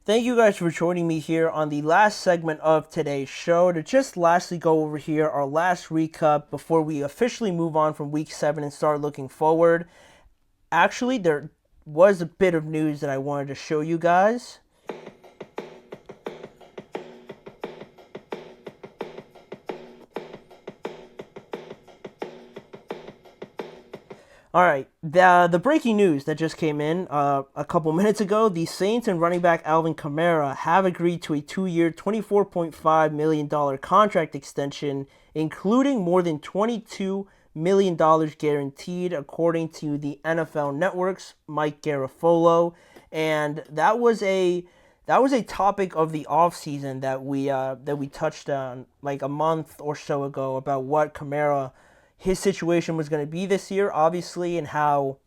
Thank you guys for joining me here on the last segment of today's show to just lastly go over here our last recap before we officially move on from week 7 and start looking forward. Actually, there was a bit of news that I wanted to show you guys. All right, the breaking news that just came in a couple minutes ago: the Saints and running back Alvin Kamara have agreed to a 2-year, $24.5 million contract extension, including more than $22 million guaranteed, according to the NFL Network's Mike Garafolo. And that was a topic of the offseason that we touched on like a month or so ago about what Kamara his situation was going to be this year, obviously, and how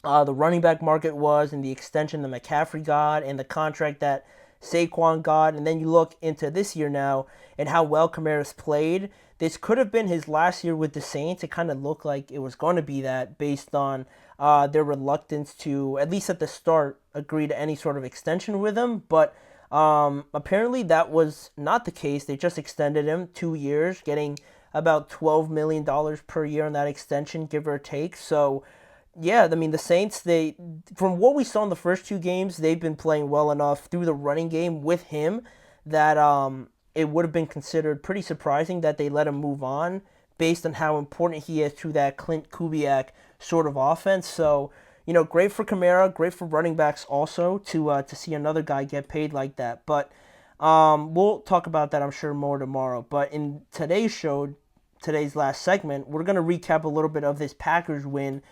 the running back market was, and the extension that McCaffrey got, and the contract that Saquon got. And then you look into this year now and how well Kamara's played. This could have been his last year with the Saints. It kind of looked like it was going to be that based on their reluctance to, at least at the start, agree to any sort of extension with him. But apparently that was not the case. They just extended him 2 years, getting about $12 million per year on that extension, give or take. So, yeah, I mean, the Saints, from what we saw in the first 2 games, they've been playing well enough through the running game with him that it would have been considered pretty surprising that they let him move on based on how important he is to that Clint Kubiak sort of offense. So, great for Kamara, great for running backs also to see another guy get paid like that. But we'll talk about that, I'm sure, more tomorrow. But in today's show, today's last segment, we're going to recap a little bit of this Packers win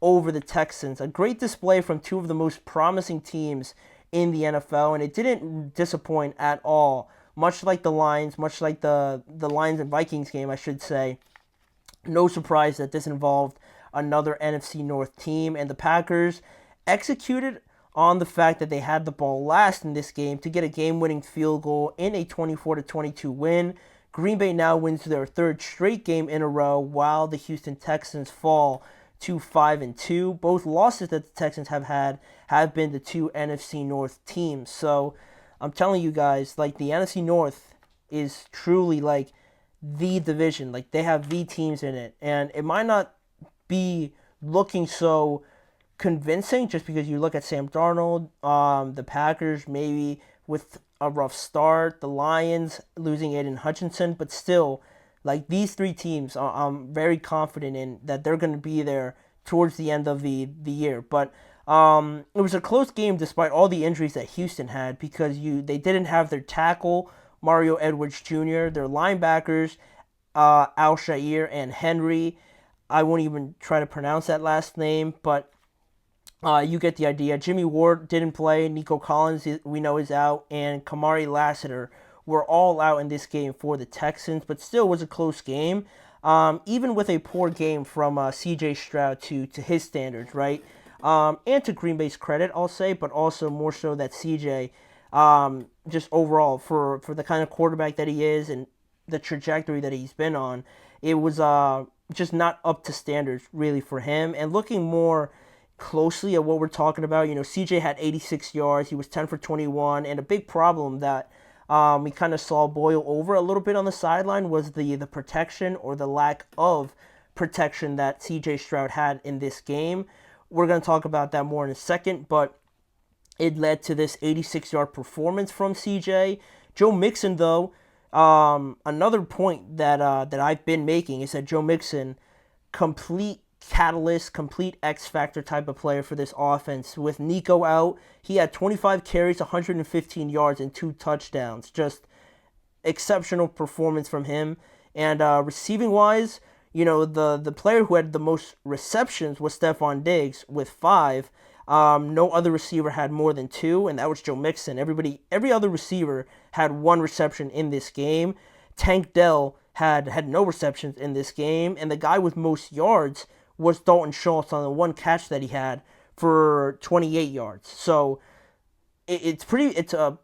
over the Texans. A great display from 2 of the most promising teams in the NFL, and it didn't disappoint at all. Much like the Lions, much like the Lions and Vikings game, I should say. No surprise that this involved another NFC North team, and the Packers executed on the fact that they had the ball last in this game to get a game-winning field goal in a 24-22 win. Green Bay now wins their 3rd straight game in a row, while the Houston Texans fall to 5-2. Both losses that the Texans have had have been to 2 NFC North teams. So I'm telling you guys, like, the NFC North is truly like the division. Like, they have the teams in it, and it might not be looking so convincing just because you look at Sam Darnold, the Packers maybe with a rough start, the Lions losing Aiden Hutchinson, but still, like, these 3 teams, I'm very confident in that they're going to be there towards the end of the year. But it was a close game despite all the injuries that Houston had, because they didn't have their tackle, Mario Edwards Jr., their linebackers, Al-Shaair and Henry. I won't even try to pronounce that last name, but you get the idea. Jimmy Ward didn't play. Nico Collins, we know, is out. And Kamari Lassiter were all out in this game for the Texans. But still was a close game. Even with a poor game from C.J. Stroud to his standards, right? And to Green Bay's credit, I'll say. But also more so that C.J., just overall, for the kind of quarterback that he is and the trajectory that he's been on, it was just not up to standards, really, for him. And looking more closely at what we're talking about, CJ had 86 yards. He was 10 for 21, and a big problem that we kind of saw boil over a little bit on the sideline was the protection or the lack of protection that CJ Stroud had in this game. We're going to talk about that more in a second, but it led to this 86-yard performance from CJ. Joe Mixon, though, another point that I've been making is that Joe Mixon, complete catalyst, complete X-factor type of player for this offense. With Nico out, he had 25 carries, 115 yards, and 2 touchdowns. Just exceptional performance from him. And receiving-wise, the player who had the most receptions was Stephon Diggs with 5. No other receiver had more than 2, and that was Joe Mixon. Every other receiver had 1 reception in this game. Tank Dell had no receptions in this game, and the guy with most yards was Dalton Schultz on the 1 catch that he had for 28 yards. So it's a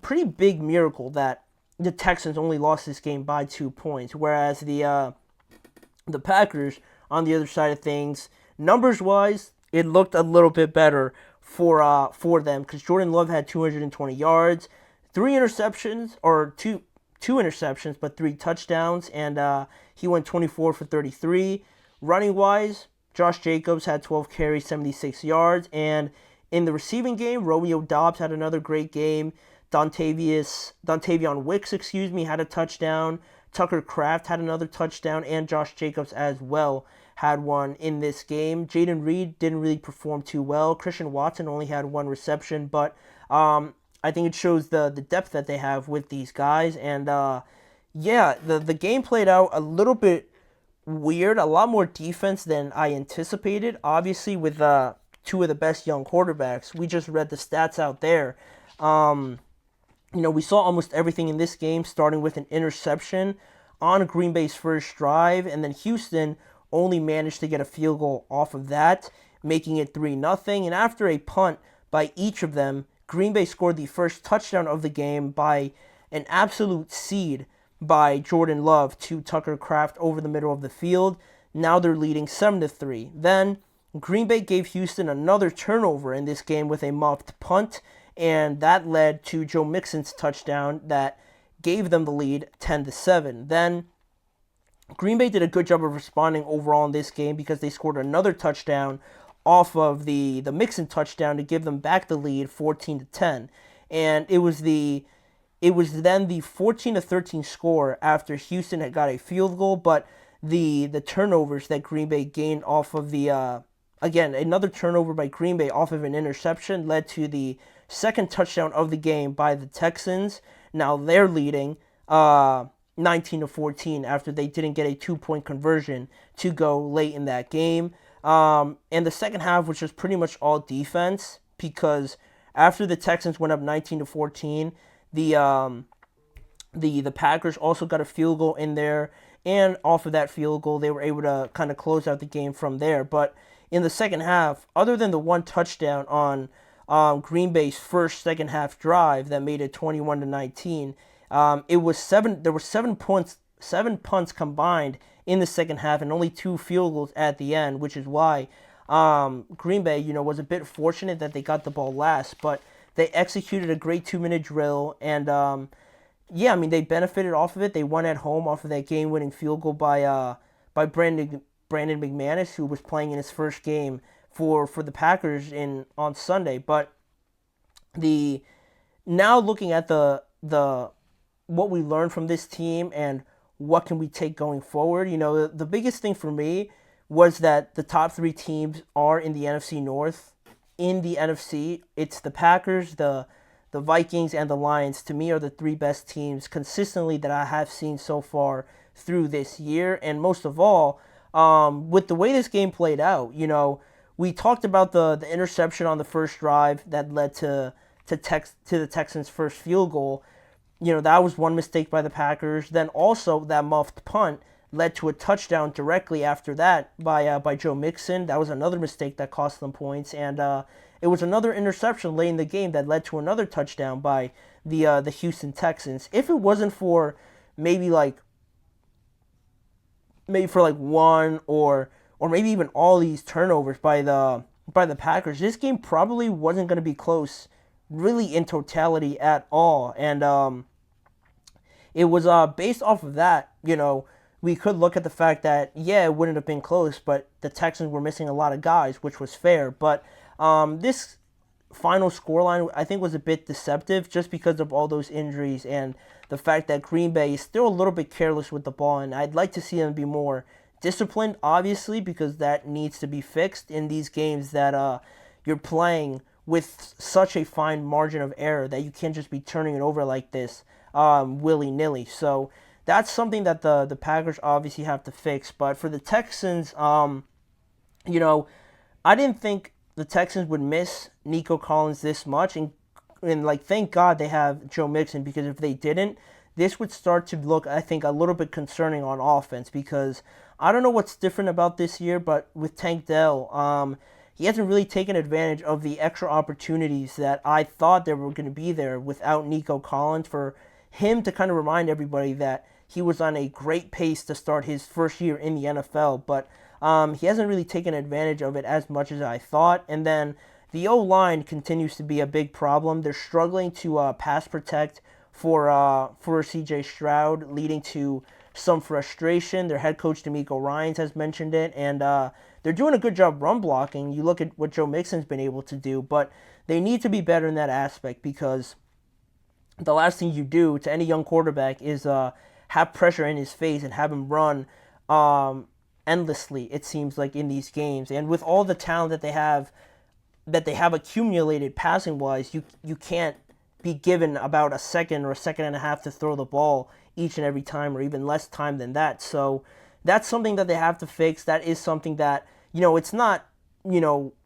pretty big miracle that the Texans only lost this game by 2 points, whereas the Packers, on the other side of things, numbers-wise, it looked a little bit better for them, because Jordan Love had 220 yards, three interceptions, or two interceptions, but three touchdowns, and he went 24 for 33. Running wise, Josh Jacobs had 12 carries, 76 yards, and in the receiving game, Romeo Doubs had another great game. Dontavion Wicks, had a touchdown. Tucker Kraft had another touchdown, and Josh Jacobs as well had one in this game. Jaden Reed didn't really perform too well. Christian Watson only had one reception, but I think it shows the depth that they have with these guys. And the game played out a little bit weird, a lot more defense than I anticipated. Obviously, with two of the best young quarterbacks, we just read the stats out there. We saw almost everything in this game, starting with an interception on Green Bay's first drive, and then Houston only managed to get a field goal off of that, making it 3-0. And after a punt by each of them, Green Bay scored the first touchdown of the game by an absolute seed by Jordan Love to Tucker Kraft over the middle of the field. Now they're leading 7-3. Then Green Bay gave Houston another turnover in this game with a muffed punt, and that led to Joe Mixon's touchdown that gave them the lead 10-7. Then Green Bay did a good job of responding overall in this game, because they scored another touchdown off of the Mixon touchdown to give them back the lead 14-10. And it was then the 14-13 score after Houston had got a field goal, but the turnovers that Green Bay gained off of again, another turnover by Green Bay off of an interception led to the second touchdown of the game by the Texans. Now they're leading 19-14 after they didn't get a 2-point conversion to go late in that game. And the second half was just pretty much all defense, because after the Texans went up 19-14, the Packers also got a field goal in there, and off of that field goal, they were able to kind of close out the game from there. But in the second half, other than the one touchdown on Green Bay's first second half drive that made it 21-19, it was seven. There were 7 punts combined in the second half, and only 2 field goals at the end, which is why Green Bay, was a bit fortunate that they got the ball last, but they executed a great 2-minute drill, and they benefited off of it. They won at home off of that game-winning field goal by Brandon McManus, who was playing in his first game for the Packers on Sunday. But now looking at the what we learned from this team and what can we take going forward, the biggest thing for me was that the top 3 teams are in the NFC North. In the NFC, it's the Packers, the Vikings, and the Lions. To me, are the 3 best teams consistently that I have seen so far through this year. And most of all, with the way this game played out, we talked about the interception on the first drive that led to the Texans' first field goal. That was one mistake by the Packers. Then also that muffed punt led to a touchdown directly after that by Joe Mixon. That was another mistake that cost them points. And it was another interception late in the game that led to another touchdown by the Houston Texans. If it wasn't for maybe for one or maybe even all these turnovers by the Packers, this game probably wasn't going to be close really in totality at all. And it was based off of that, we could look at the fact that, it wouldn't have been close, but the Texans were missing a lot of guys, which was fair. But this final scoreline, I think, was a bit deceptive just because of all those injuries and the fact that Green Bay is still a little bit careless with the ball. And I'd like to see them be more disciplined, obviously, because that needs to be fixed in these games that you're playing with such a fine margin of error that you can't just be turning it over like this willy-nilly. So that's something that the Packers obviously have to fix. But for the Texans, I didn't think the Texans would miss Nico Collins this much. And thank God they have Joe Mixon, because if they didn't, this would start to look, I think, a little bit concerning on offense. Because I don't know what's different about this year, but with Tank Dell, he hasn't really taken advantage of the extra opportunities that I thought there were going to be there without Nico Collins, for him to kind of remind everybody that he was on a great pace to start his first year in the NFL. But he hasn't really taken advantage of it as much as I thought. And then the O-line continues to be a big problem. They're struggling to pass protect for C.J. Stroud, leading to some frustration. Their head coach, D'Amico Ryans, has mentioned it, and they're doing a good job run blocking. You look at what Joe Mixon's been able to do, but they need to be better in that aspect, because the last thing you do to any young quarterback is have pressure in his face and have him run endlessly, it seems like, in these games. And with all the talent that they have accumulated passing wise, you can't be given about a second or a second and a half to throw the ball each and every time, or even less time than that. So that's something that they have to fix. That is something that, it's not,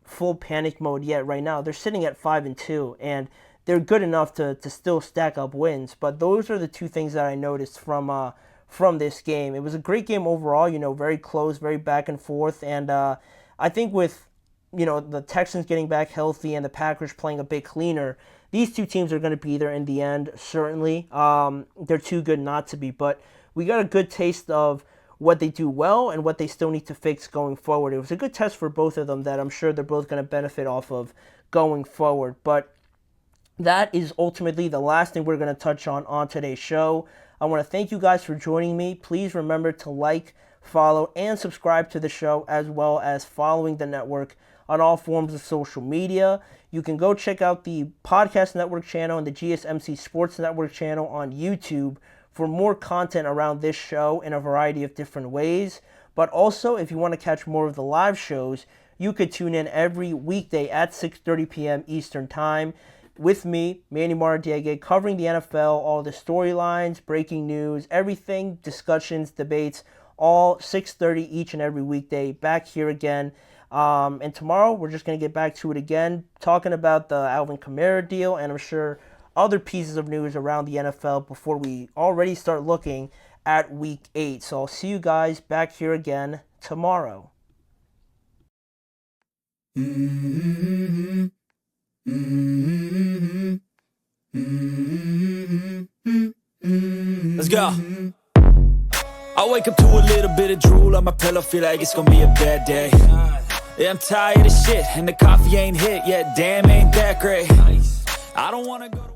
full panic mode yet right now. They're sitting at 5-2, and they're good enough to still stack up wins. But those are the two things that I noticed from this game. It was a great game overall, very close, very back and forth. And I think with, the Texans getting back healthy and the Packers playing a bit cleaner, these two teams are going to be there in the end, certainly. They're too good not to be. But we got a good taste of what they do well and what they still need to fix going forward. It was a good test for both of them that I'm sure they're both going to benefit off of going forward. But that is ultimately the last thing we're going to touch on today's show. I want to thank you guys for joining me. Please remember to like, follow, and subscribe to the show, as well as following the network on all forms of social media. You can go check out the Podcast Network channel and the GSMC Sports Network channel on YouTube for more content around this show in a variety of different ways. But also, if you want to catch more of the live shows, you could tune in every weekday at 6:30 p.m. Eastern Time with me, Manny Maradiaga, covering the NFL, all the storylines, breaking news, everything, discussions, debates, all 6:30 each and every weekday, back here again. And tomorrow, we're just going to get back to it again, talking about the Alvin Kamara deal, and I'm sure other pieces of news around the NFL before we already start looking at Week 8. So I'll see you guys back here again tomorrow. Let's go. I wake up to a little bit of drool on my pillow, feel like it's gonna be a bad day. Yeah, I'm tired of shit, and the coffee ain't hit yet, damn, ain't that great. I don't wanna go to